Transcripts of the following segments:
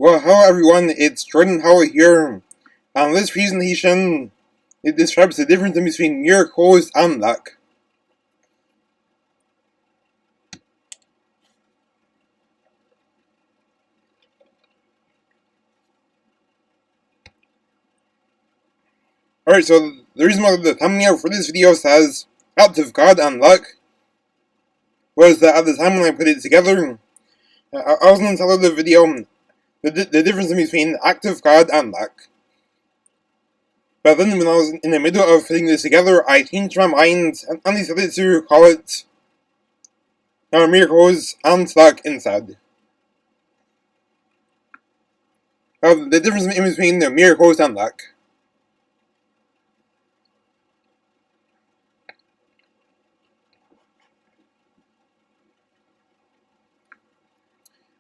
Well, hello everyone, it's Jordan Howell here. On this presentation, it describes the difference between miracles and luck. Alright, so the reason why the thumbnail for this video says Acts of God and Luck was that at the time when I put it together, I was going to tell the video the difference between act of God and luck. But then when I was in the middle of putting this together, I changed my mind and decided to call it miracles and luck instead. The difference in between the miracles and luck.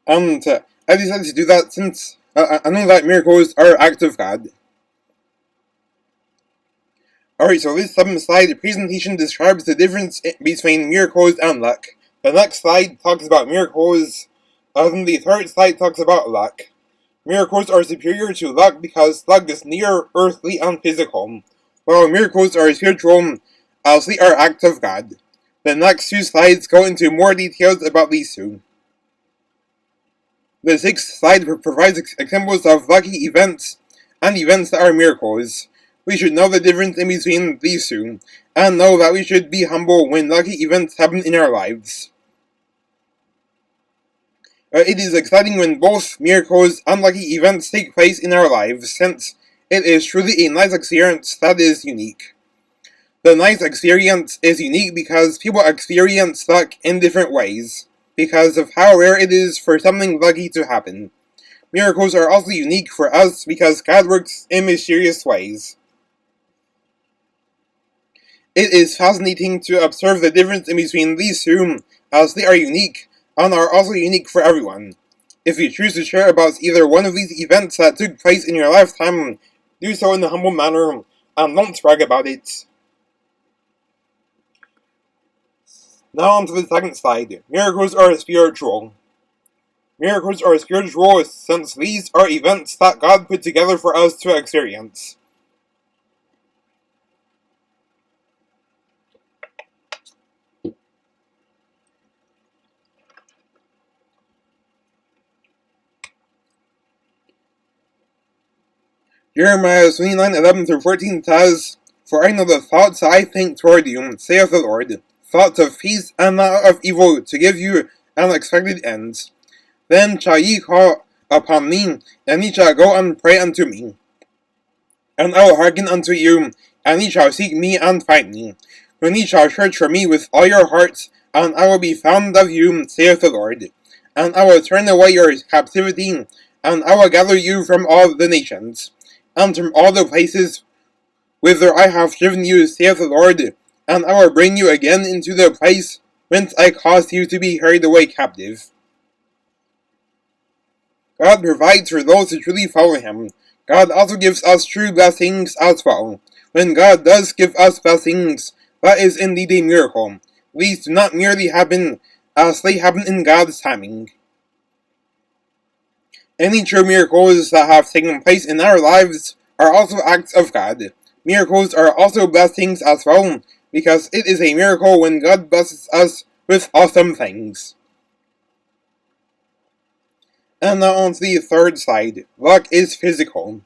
And I decided to do that since I know that miracles are acts of God. Alright, so this 7th slide presentation describes the difference between miracles and luck. The next slide talks about miracles, and the 3rd slide talks about luck. Miracles are superior to luck because luck is near earthly and physical, while miracles are spiritual as they are acts of God. The next 2 slides go into more details about these two. The 6th slide provides examples of lucky events and events that are miracles. We should know the difference in between these two, and know that we should be humble when lucky events happen in our lives. It is exciting when both miracles and lucky events take place in our lives, since it is truly a nice experience that is unique. The nice experience is unique because people experience luck in different ways, because of how rare it is for something lucky to happen. Miracles are also unique for us because God works in mysterious ways. It is fascinating to observe the difference in between these two, as they are unique, and are also unique for everyone. If you choose to share about either one of these events that took place in your lifetime, do so in a humble manner, and don't brag about it. Now on to the 2nd slide. Miracles are spiritual. Miracles are spiritual since these are events that God put together for us to experience. Jeremiah 29:11-14 says, "For I know the thoughts I think toward you, saith the Lord, thoughts of peace and not of evil, to give you unexpected ends. Then shall ye call upon me, and ye shall go and pray unto me. And I will hearken unto you, and ye shall seek me and find me, when ye shall search for me with all your hearts, and I will be found of you, saith the Lord. And I will turn away your captivity, and I will gather you from all the nations, and from all the places whither I have driven you, saith the Lord, and I will bring you again into the place whence I caused you to be carried away captive." God provides for those who truly follow Him. God also gives us true blessings as well. When God does give us blessings, that is indeed a miracle. These do not merely happen as they happen in God's timing. Any true miracles that have taken place in our lives are also acts of God. Miracles are also blessings as well, because it is a miracle when God blesses us with awesome things. And now on to the 3rd slide. Luck is physical.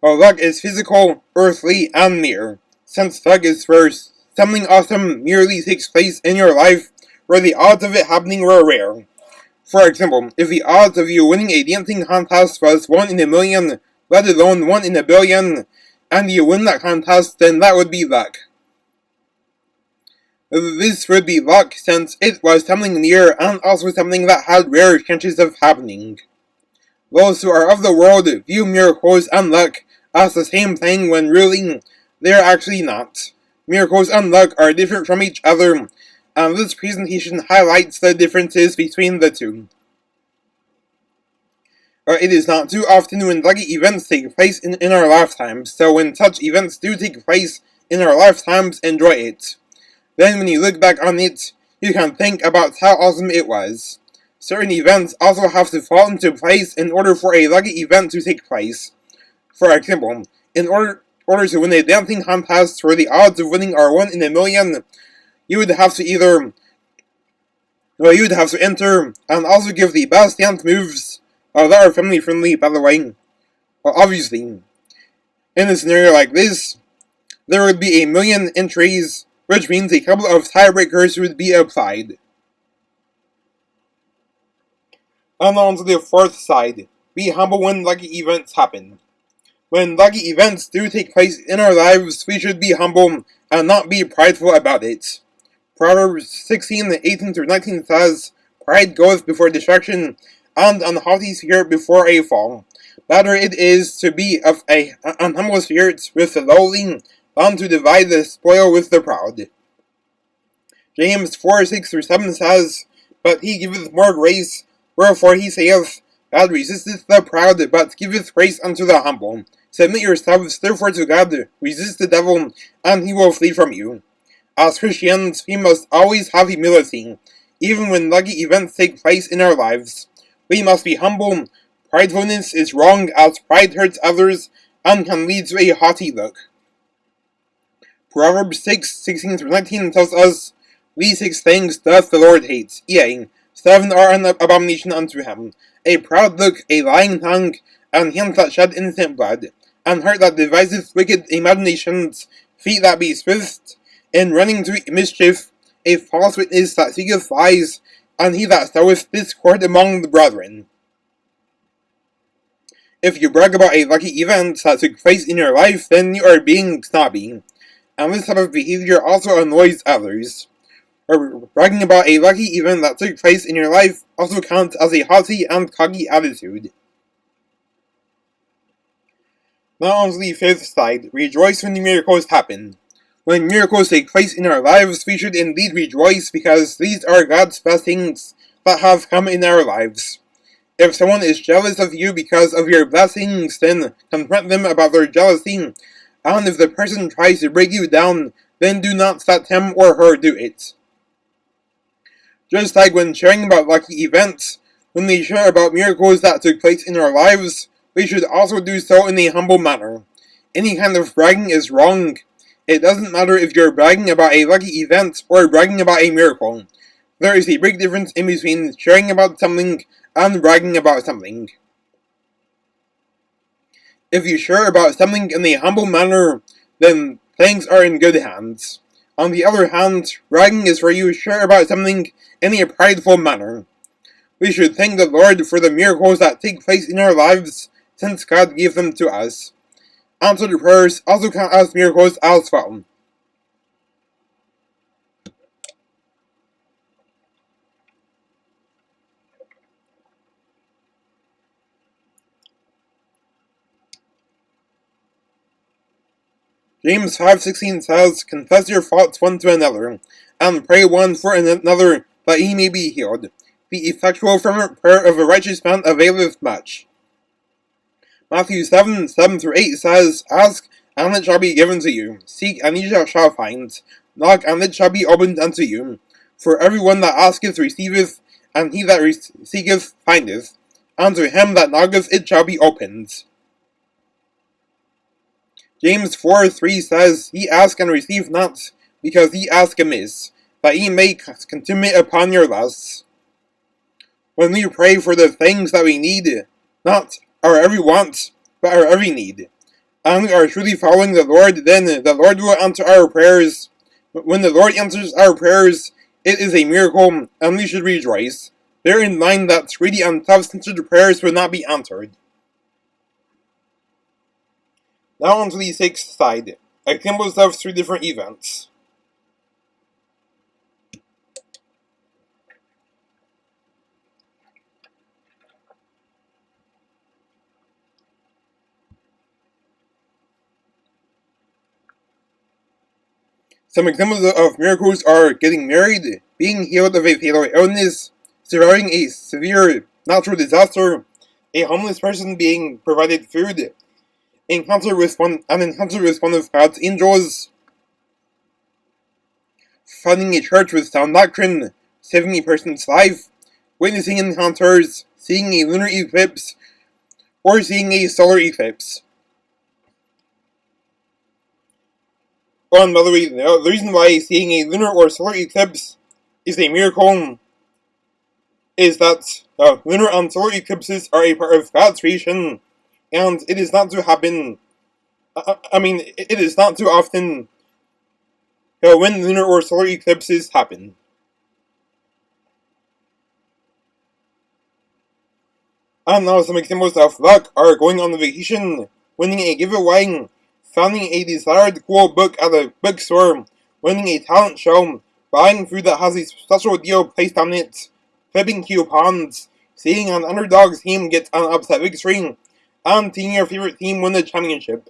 Well, luck is physical, earthly, and near, since luck is where something awesome merely takes place in your life, where the odds of it happening were rare. For example, if the odds of you winning a dancing contest was 1 in a million, let alone 1 in a billion, and you win that contest, then that would be luck. This would be luck since it was something near and also something that had rare chances of happening. Those who are of the world view miracles and luck as the same thing when really they are actually not. Miracles and luck are different from each other, and this presentation highlights the differences between the two. It is not too often when lucky events take place in our lifetimes, so when such events do take place in our lifetimes, enjoy it. Then when you look back on it, you can think about how awesome it was. Certain events also have to fall into place in order for a lucky event to take place. For example, in order to win a dancing contest where the odds of winning are 1 in a million, you would have to enter and also give the best dance moves that are family friendly, by the way. Well, obviously, in a scenario like this, there would be a million entries, which means a couple of tiebreakers would be applied. And on to the fourth side, be humble when lucky events happen. When lucky events do take place in our lives, we should be humble and not be prideful about it. Proverbs 16:18-19 says, "Pride goeth before destruction, and an haughty spirit before a fall. Better it is to be of an humble spirit with the lowly, than to divide the spoil with the proud." James 4:6-7 says, "But he giveth more grace, wherefore he saith, God resisteth the proud, but giveth grace unto the humble. Submit yourselves therefore to God, resist the devil, and he will flee from you." As Christians, we must always have humility, even when lucky events take place in our lives. We must be humble. Pridefulness is wrong, as pride hurts others and can lead to a haughty look. Proverbs 6:16-19 tells us, "These 6 things doth the Lord hate, yea, 7 are an abomination unto him: a proud look, a lying tongue, and hands that shed innocent blood, an heart that deviseth wicked imaginations, feet that be swift in running to mischief, a false witness that seeketh lies, and he that soweth discord among the brethren." If you brag about a lucky event that took place in your life, then you are being snobby, and this type of behavior also annoys others. Or bragging about a lucky event that took place in your life also counts as a haughty and cocky attitude. Now on to the fifth side, rejoice when the miracles happen. When miracles take place in our lives, we should indeed rejoice, because these are God's blessings that have come in our lives. If someone is jealous of you because of your blessings, then confront them about their jealousy, and if the person tries to break you down, then do not let him or her do it. Just like when sharing about lucky events, when we share about miracles that took place in our lives, we should also do so in a humble manner. Any kind of bragging is wrong. It doesn't matter if you're bragging about a lucky event or bragging about a miracle. There is a big difference in between sharing about something and bragging about something. If you share about something in a humble manner, then things are in good hands. On the other hand, bragging is where you share about something in a prideful manner. We should thank the Lord for the miracles that take place in our lives, since God gave them to us. Answered prayers also count as miracles as well. James 5:16 says, "Confess your faults one to another, and pray one for another, that ye may be healed. The effectual fervent prayer of a righteous man availeth much." Matthew 7:7-8 says, "Ask, and it shall be given to you. Seek, and ye shall find. Knock, and it shall be opened unto you. For everyone that asketh receiveth, and he that seeketh findeth, and to him that knocketh it shall be opened." James 4:3 says, "Ye ask and receive not, because ye ask amiss, that ye may consume it upon your lusts." When we pray for the things that we need, not our every want, but our every need, and we are truly following the Lord, then the Lord will answer our prayers. When the Lord answers our prayers, it is a miracle, and we should rejoice. Bear in mind that greedy and self-centered prayers will not be answered. Now on to the sixth side, examples of 3 different events. Some examples of miracles are getting married, being healed of a fatal illness, surviving a severe natural disaster, a homeless person being provided food, an encounter with one of God's angels, finding a church with sound doctrine, saving a person's life, witnessing encounters, seeing a lunar eclipse, or seeing a solar eclipse. And by the way, the reason why seeing a lunar or solar eclipse is a miracle is that lunar and solar eclipses are a part of God's creation, and it is not to happen. It is not too often when lunar or solar eclipses happen. And now some examples of luck are going on vacation, winning a giveaway, finding a desired cool book at a bookstore, winning a talent show, buying food that has a special deal placed on it, flipping coupons, seeing an underdog team get an upset victory, and seeing your favorite team win the championship.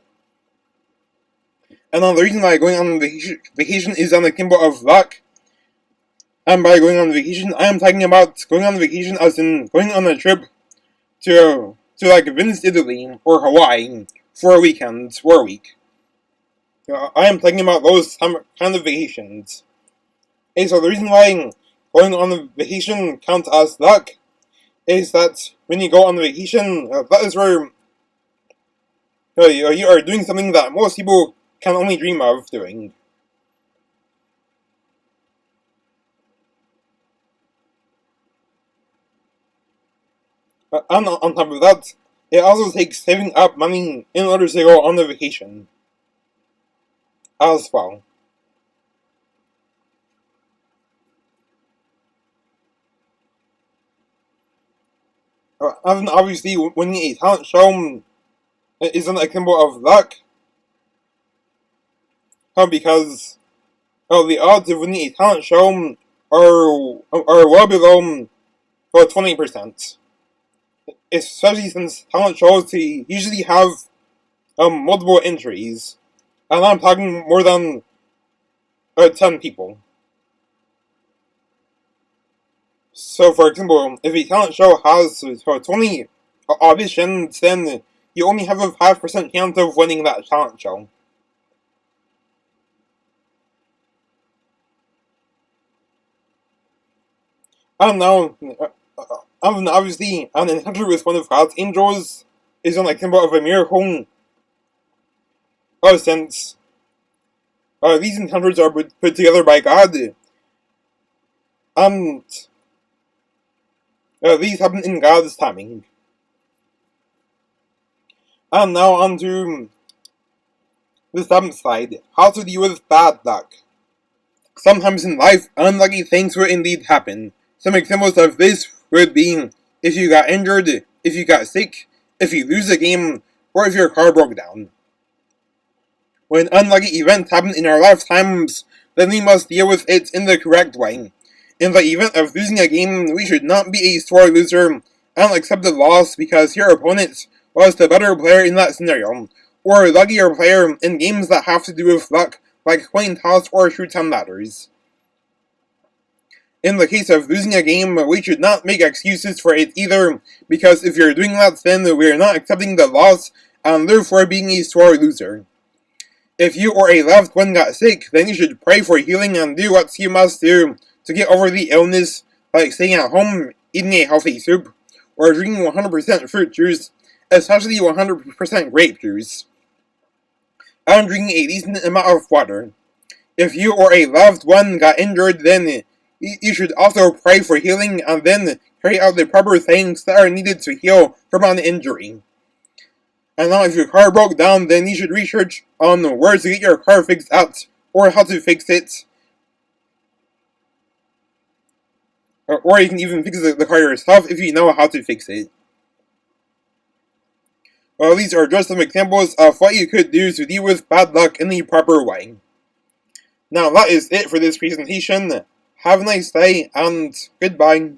And now the reason why going on vacation is an example of luck. And by going on vacation, I am talking about going on vacation as in going on a trip to like Venice, Italy, or Hawaii for a weekend or a week. I am talking about those kind of vacations. Okay, so the reason why going on a vacation counts as luck is that when you go on vacation, that is where you are doing something that most people can only dream of doing. And on top of that, it also takes saving up money in order to go on the vacation as well. And obviously, winning a talent show is an example of luck, because the odds of winning a talent show are well below 20%. Especially since talent shows usually have multiple entries, and I'm talking more than 10 people. So, for example, if a talent show has 20 auditions, then you only have a 5% chance of winning that talent show. And now, obviously, an encounter with one of God's angels is an example of a miracle, since these encounters are put together by God, and these happen in God's timing. And now on to the 7th slide, how to deal with bad luck. Sometimes in life, unlucky things will indeed happen. Some examples of this would be if you got injured, if you got sick, if you lose a game, or if your car broke down. When unlucky events happen in our lifetimes, then we must deal with it in the correct way. In the event of losing a game, we should not be a sore loser and accept the loss because your opponent was the better player in that scenario, or a luckier player in games that have to do with luck, like coin toss or shoot 10 ladders. In the case of losing a game, we should not make excuses for it either, because if you're doing that, then we are not accepting the loss and therefore being a sore loser. If you or a loved one got sick, then you should pray for healing and do what you must do to get over the illness, like staying at home, eating a healthy soup, or drinking 100% fruit juice, especially 100% grape juice, and drinking a decent amount of water. If you or a loved one got injured, then you should also pray for healing and then carry out the proper things that are needed to heal from an injury. And now if your car broke down, then you should research on where to get your car fixed out, or how to fix it. Or you can even fix the car yourself if you know how to fix it. Well, these are just some examples of what you could do to deal with bad luck in the proper way. Now that is it for this presentation. Have a nice day, and goodbye.